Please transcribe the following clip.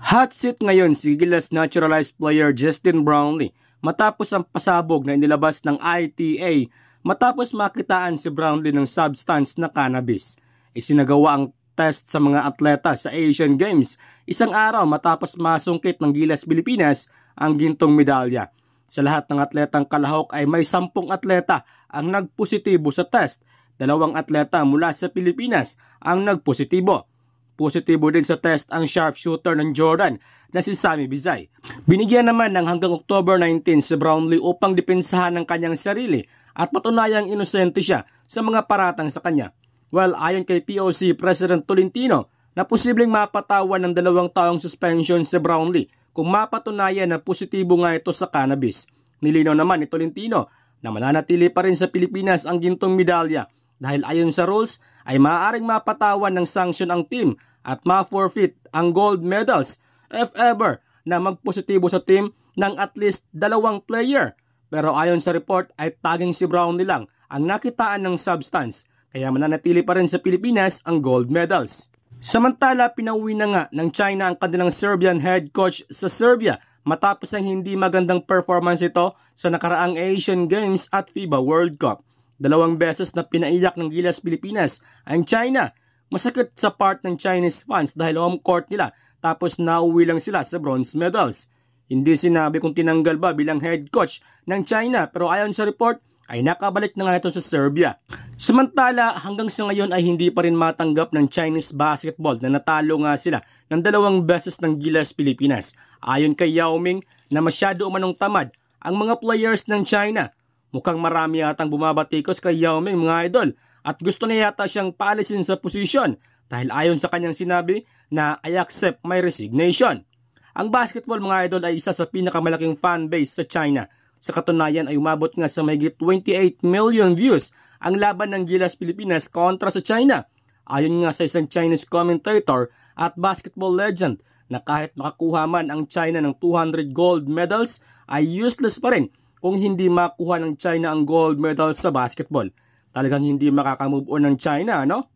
Hot seat ngayon si Gilas naturalized player Justin Brownlee matapos ang pasabog na inilabas ng ITA matapos makitaan si Brownlee ng substance na cannabis. Isinagawa ang test sa mga atleta sa Asian Games isang araw matapos masungkit ng Gilas Pilipinas ang gintong medalya. Sa lahat ng atletang kalahok ay may 10 atleta ang nagpositibo sa test. 2 atleta mula sa Pilipinas ang nagpositibo. Positibo din sa test ang sharpshooter ng Jordan na si Sammy Bizay. Binigyan naman ng hanggang October 19 si Brownlee upang depensahan ng kanyang sarili at patunayang inosente siya sa mga paratang sa kanya. Well, ayon kay POC President Tolentino na posibleng mapatawan ng 2 taong suspension si Brownlee kung mapatunayan na positibo nga ito sa cannabis. Nilinaw naman ni Tolentino na mananatili pa rin sa Pilipinas ang gintong medalya dahil ayon sa rules ay maaaring mapatawan ng sanction ang team at ma-forfeit ang gold medals if ever na magpositibo sa team ng at least 2 player. Pero ayon sa report ay taging si Brownlee lang ang nakitaan ng substance kaya mananatili pa rin sa Pilipinas ang gold medals. Samantala, pinauwi na nga ng China ang kanilang Serbian head coach sa Serbia matapos ang hindi magandang performance ito sa nakaraang Asian Games at FIBA World Cup. 2 beses na pinaiyak ng Gilas Pilipinas ang China. Masakit sa part ng Chinese fans dahil home court nila tapos nauwi lang sila sa bronze medals. Hindi sinabi kung tinanggal ba bilang head coach ng China pero ayon sa report ay nakabalik na nga ito sa Serbia. Samantala, hanggang sa ngayon ay hindi pa rin matanggap ng Chinese basketball na natalo nga sila ng 2 beses ng Gilas Pilipinas. Ayon kay Yao Ming na masyado umanong tamad ang mga players ng China. Mukhang marami yatang bumabatikos kay Yao Ming mga idol at gusto na yata siyang paalisin sa posisyon dahil ayon sa kanyang sinabi na I accept my resignation. Ang basketball mga idol ay isa sa pinakamalaking fanbase sa China. Sa katunayan ay umabot nga sa mahigit 28 million views ang laban ng Gilas Pilipinas kontra sa China. Ayon nga sa isang Chinese commentator at basketball legend na kahit makakuha man ang China ng 200 gold medals ay useless pa rin kung hindi makuha ng China ang gold medal sa basketball. Talagang hindi makakamove on ng China, no?